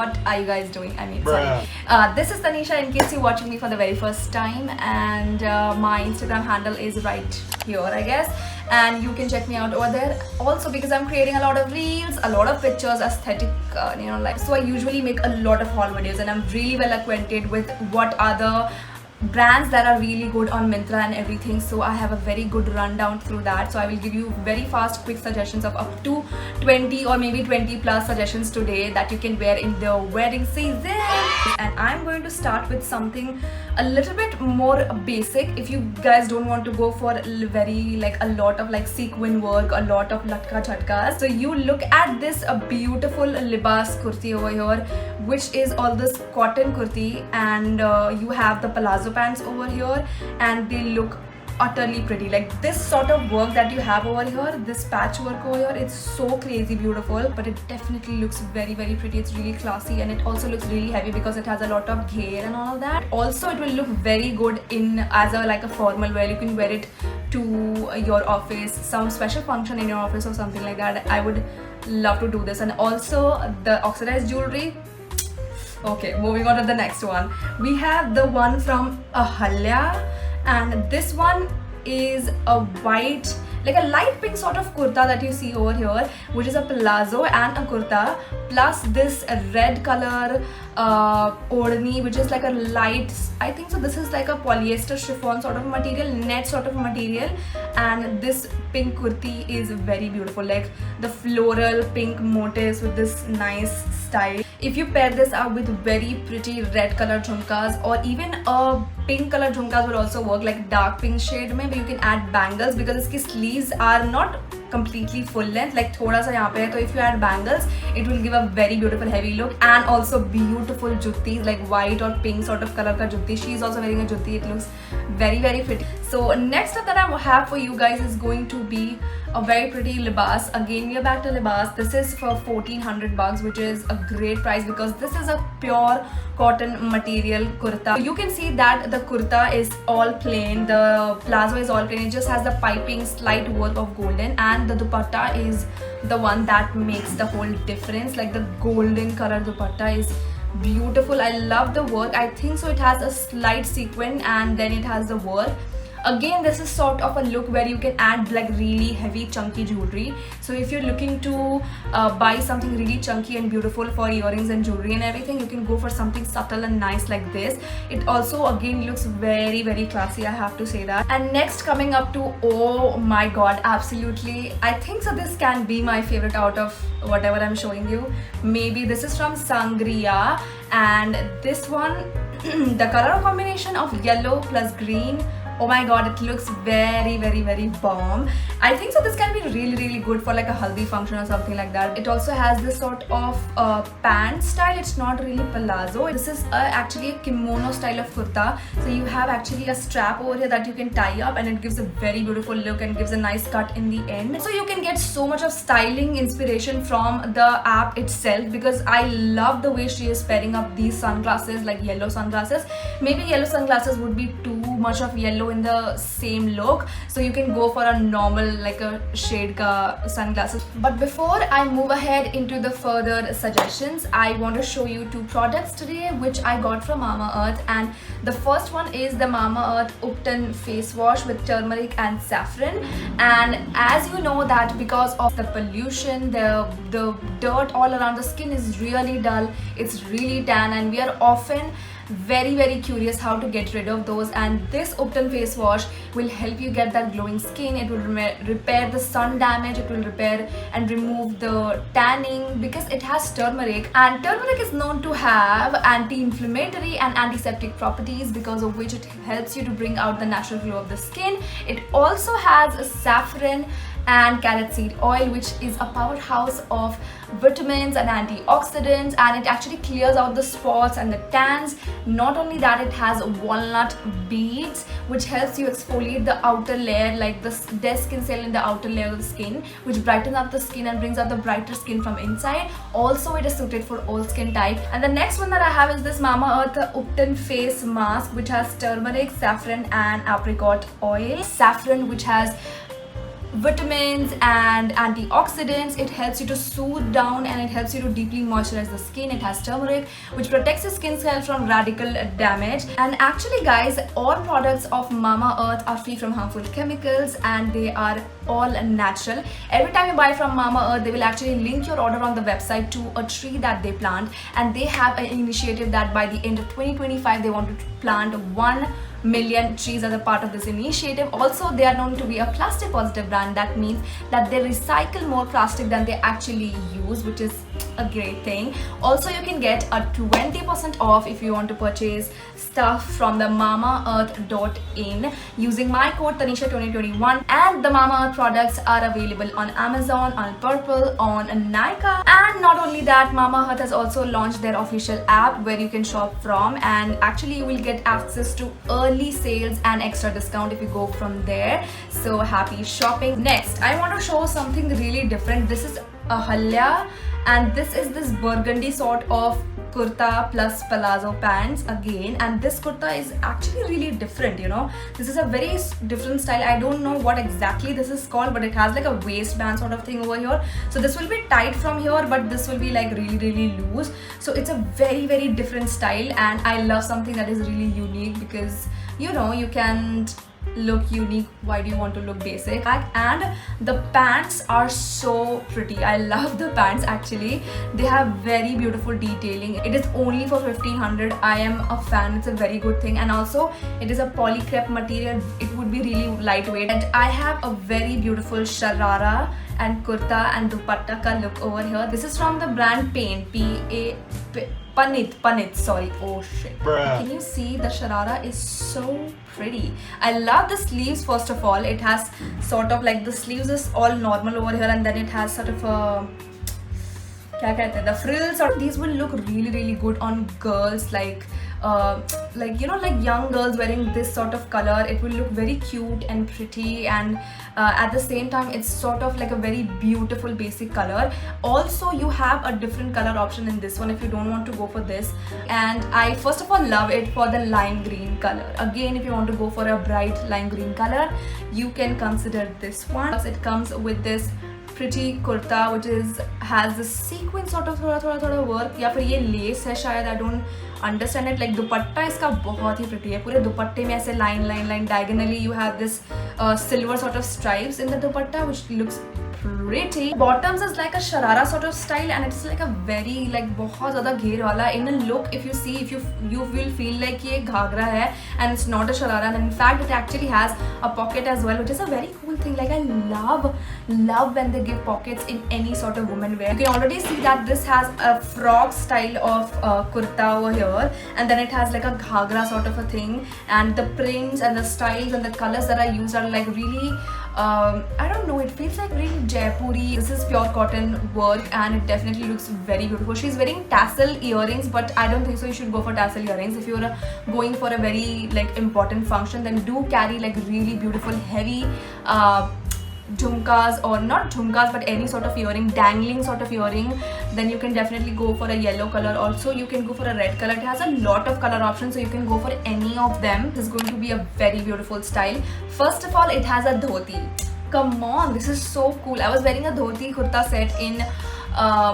what are you guys doing? I mean, sorry. This is Tanisha in case you're watching me for the very first time, and my Instagram handle is right here, I guess, and you can check me out over there. Also, because I'm creating a lot of reels, a lot of pictures, aesthetic, like, so I usually make a lot of haul videos, and I'm really well acquainted with what are the brands that are really good on Myntra and everything, so I have a very good rundown through that. So I will give you very fast quick suggestions of up to 20 or maybe 20 plus suggestions today that you can wear in the wedding season. And I'm going to start with something a little bit more basic. If you guys don't want to go for very like a lot of like sequin work, a lot of latka chatkas, so you look at this beautiful libas kurti over here, which is all this cotton kurti, and you have the palazzo pants over here, and they look utterly pretty. Like this sort of work that you have over here, this patchwork over here, it's so crazy beautiful, but it definitely looks very pretty. It's really classy, and it also looks really heavy because it has a lot of ghair and all of that. Also, it will look very good in as a like a formal wear. You can wear it to your office, some special function in your office or something like that. I would love to do this. And also the oxidized jewelry. Okay, moving on to the next one. We have the one from Ahalya, and this one is a white, like a light pink sort of kurta that you see over here, which is a palazzo and a kurta, plus this red color odhni, which is like a light, I think so this is like a polyester chiffon sort of material, net sort of material, and this pink kurti is very beautiful, like the floral pink motifs with this nice style. If you pair this up with very pretty red color jhumkas, or even a pink color jhumkas would also work, like dark pink shade, maybe you can add bangles because its sleeves are not completely full length, like thoda sa yahan pe hai. So if you add bangles, it will give a very beautiful heavy look, and also beautiful juttis, like white or pink sort of color ka jutti. She is also wearing a jutti. It looks very pretty. So next up that I have for you guys is going to be a very pretty libas. Again, we are back to libas. This is for 1400 bucks, which is a great price because this is a pure cotton material kurta. You can see that the kurta is all plain, the palazzo is all plain, it just has the piping slight work of golden, and the dupatta is the one that makes the whole difference. Like the golden color dupatta is beautiful. I love the work. I think so it has a slight sequin, and then it has the work. Again, this is sort of a look where you can add like really heavy chunky jewelry. So if you're looking to buy something really chunky and beautiful for earrings and jewelry and everything, you can go for something subtle and nice like this. It also again looks very classy, I have to say that. And next, coming up to, oh my god, absolutely, I think so this can be my favorite out of whatever I'm showing you. Maybe this is from Sangria, and this one the color combination of yellow plus green, oh my god, it looks very bomb. I think so this can be really good for like a haldi function or something like that. It also has this sort of pant style. It's not really palazzo. This is actually a kimono style of kurta. So you have actually a strap over here that you can tie up, and it gives a very beautiful look and gives a nice cut in the end. So you can get so much of styling inspiration from the app itself, because I love the way she is pairing up these sunglasses, like yellow sunglasses. Maybe yellow sunglasses would be too much of yellow in the same look, so you can go for a normal like a shade ka sunglasses. But before I move ahead into the further suggestions, I want to show you two products today which I got from Mamaearth. And the first one is the Mamaearth Upton face wash with turmeric and saffron. And as you know that because of the pollution, the dirt all around the skin is really dull, it's really tan, and we are often very curious how to get rid of those, and this Upton face wash will help you get that glowing skin. It will repair the sun damage, it will repair and remove the tanning because it has turmeric, and turmeric is known to have anti-inflammatory and antiseptic properties, because of which it helps you to bring out the natural glow of the skin. It also has a saffron and carrot seed oil, which is a powerhouse of vitamins and antioxidants, and it actually clears out the spots and the tans. Not only that, it has walnut beads which helps you exfoliate the outer layer, like the dead skin cell in the outer layer of the skin, which brightens up the skin and brings out the brighter skin from inside. Also, it is suited for all skin types. And the next one that I have is this Mamaearth Upton face mask, which has turmeric, saffron and apricot oil. Saffron, which has vitamins and antioxidants. It helps you to soothe down and it helps you to deeply moisturize the skin. It has turmeric, which protects your skin cell from radical damage. And actually guys, all products of Mamaearth are free from harmful chemicals and they are all natural. Every time you buy from Mamaearth, they will actually link your order on the website to a tree that they plant, and they have an initiative that by the end of 2025 they want to plant 1 million trees as a part of this initiative. Also, they are known to be a plastic positive brand. That means that they recycle more plastic than they actually use, which is a great thing. Also, you can get a 20% off if you want to purchase stuff from the mamaearth.in using my code Tanisha2021, and the Mamaearth products are available on Amazon, on Purple, on Nykaa. And not only that, Mamaearth has also launched their official app where you can shop from, and actually you will get access to early sales and extra discount if you go from there. So happy shopping. Next, I want to show something really different. This is Ahalya, and this is this burgundy sort of kurta plus palazzo pants again, and this kurta is actually really different, you know. This is a very different style. I don't know what exactly this is called, but it has like a waistband sort of thing over here. So this will be tight from here, but this will be like really loose. So it's a very different style, and I love something that is really unique because, you know, you can't look unique. Why do you want to look basic? And the pants are so pretty. I love the pants. Actually, they have very beautiful detailing. It is only for 1500. I am a fan. It's a very good thing, and also it is a poly crepe material. It would be really lightweight. And I have a very beautiful sharara and kurta and dupatta ka look over here. This is from the brand Panit, sorry. Oh shit. Bruh. Can you see the sharara is so pretty? I love the sleeves. First of all, it has sort of like the sleeves is all normal over here, and then it has sort of a the frills, or these will look really good on girls, like you know, like young girls wearing this sort of color. It will look very cute and pretty, and at the same time it's sort of like a very beautiful basic color. Also, you have a different color option in this one if you don't want to go for this, and I first of all love it for the lime green color. Again, if you want to go for a bright lime green color, you can consider this one. It comes with this pretty kurta which has the sequin sort of थोड़ा work, या फिर ये lace है शायद. I don't understand it. Like दुपट्टा इसका बहुत ही pretty है. पूरे दुपट्टे में ऐसे line diagonally you have this silver sort of stripes in the dupatta, which looks pretty. Bottoms is like a sharara sort of style, and it's like a very like बहुत ज़्यादा घेर वाला. In a look, if you see, if you will feel like ये घाघरा है, and it's not a sharara. And in fact, it actually has a pocket as well, which is a very cool thing. Like I love when they give pockets in any sort of women wear. You can already see that this has a frog style of kurta over here, and then it has like a ghagra sort of a thing, and the prints and the styles and the colors that are used are like really I don't know, it feels like really Jaipuri. This is pure cotton work, and it definitely looks very beautiful. She's wearing tassel earrings, but I don't think so you should go for tassel earrings. If you're going for a very like important function, then do carry like really beautiful heavy jhumkas, or not jhumkas but any sort of earring, dangling sort of earring. Then you can definitely go for a yellow color. Also, you can go for a red color. It has a lot of color options, so you can go for any of them. This is going to be a very beautiful style. First of all, it has a dhoti. Come on, this is so cool. I was wearing a dhoti kurta set in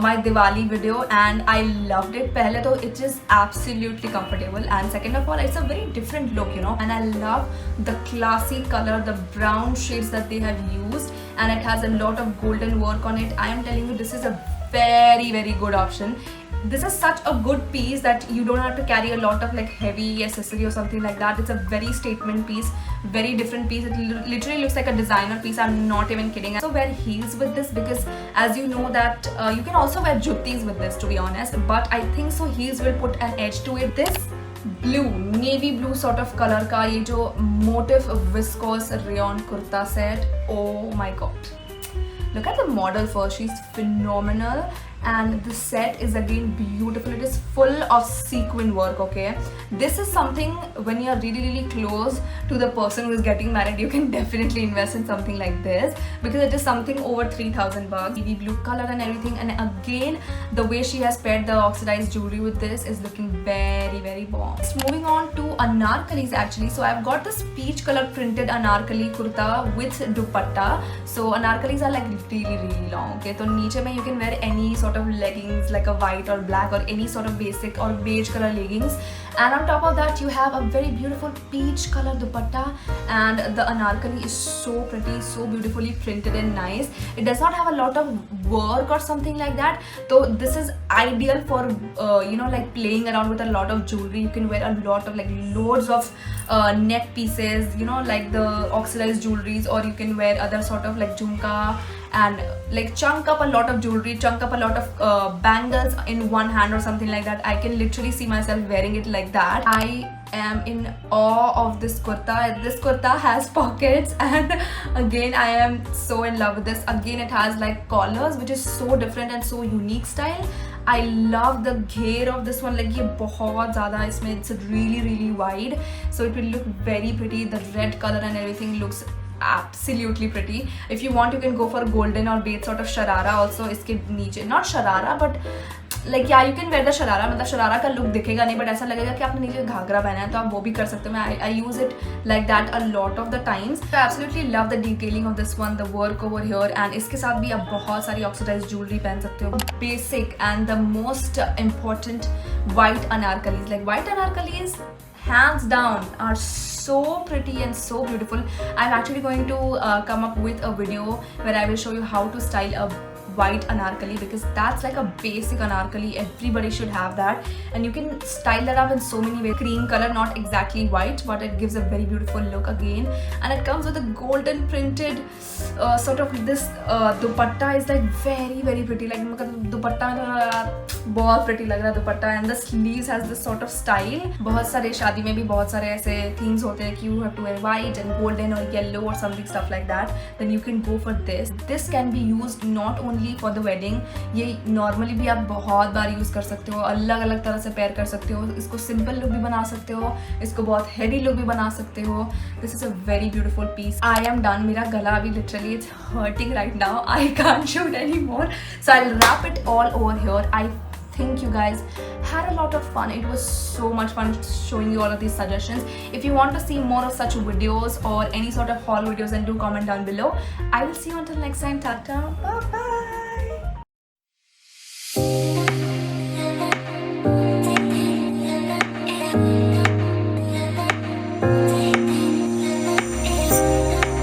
my Diwali video, and I loved it. Pehle to it is absolutely comfortable, and second of all, it's a very different look, you know, and I love the classy color, the brown shades that they have used, and it has a lot of golden work on it. I am telling you, this is a very good option. This is such a good piece that you don't have to carry a lot of like heavy accessory or something like that. It's a very statement piece, very different piece. It literally looks like a designer piece. I'm not even kidding. So wear heels with this, because as you know that you can also wear juttis with this, to be honest, but I think so heels will put an edge to it. This blue, navy blue sort of color ka ye jo motif viscose rayon kurta set, oh my god. Look at the model first, she's phenomenal. and the set is again beautiful. It is full of sequin work. Okay, this is something when you are really close to the person who is getting married, you can definitely invest in something like this, because it is something over 3,000 bucks. Navy blue color and everything, and again the way she has paired the oxidized jewelry with this is looking very bomb. Moving on to anarkalis actually. So I've got this peach color printed anarkali kurta with dupatta. So anarkalis are like really long. Okay, so niche mein you can wear any sort of leggings like a white or black or any sort of basic or beige color leggings, and on top of that you have a very beautiful peach color dupatta, and the anarkali is so pretty, so beautifully printed and nice. It does not have a lot of work or something like that, so this is ideal for like playing around with a lot of jewelry. You can wear a lot of like loads of neck pieces, like the oxidized jewelries, or you can wear other sort of like jhumka and like chunk up a lot of jewelry, chunk up a lot of bangles in one hand or something like that. I can literally see myself wearing it like that. I am in awe of this kurta. This kurta has pockets, and again I am so in love with this. Again, it has like collars, which is so different and so unique style. I love the घेर of this one. Like ये बहुत ज़्यादा इसमें, it's really wide, so it will look very pretty. The red color and everything looks absolutely pretty. If you want, you can go for golden or beige sort of sharara also इसके नीचे. Not sharara, but like yeah, you can wear the sharara. मतलब शरारा का look दिखेगा नहीं, but ऐसा लगेगा कि आपने नीचे घाघरा पहना है, तो आप वो भी कर सकते हो. I use it like that a lot of the times. I absolutely love the detailing of this one, the work over here, and इसके साथ भी आप बहुत सारी oxidized jewelry पहन सकते हो. Basic and the most important white anarkalis. Like white anarkalis, hands down, are so pretty and so beautiful. I'm actually going to come up with a video where I will show you how to style a white anarkali, because that's like a basic anarkali. Everybody should have that, and you can style that up in so many ways. Cream color, not exactly white, but it gives a very beautiful look again, and it comes with a golden printed sort of this dupatta is like very pretty. Like dupatta बहुत pretty लग रहा है दुपट्टा, and the sleeves has this sort of style. बहुत सारे शादी में भी बहुत सारे ऐसे themes होते हैं कि you have to wear white and golden or yellow or something stuff like that. Then you can go for this. This can be used not only for the wedding. ये normally भी आप बहुत बार use कर सकते हो, अलग तरह से pair कर सकते हो. इसको simple look भी बना सकते हो, इसको बहुत heavy look भी बना सकते हो. This is a very beautiful piece. I am done. मेरा गला अभी literally it's hurting right now. I can't shoot anymore. So I'll wrap it all over here. I think you guys had a lot of fun. It was so much fun showing you all of these suggestions. If you want to see more of such videos or any sort of haul videos, then do comment down below. I will see you until next time. Tata, bye bye.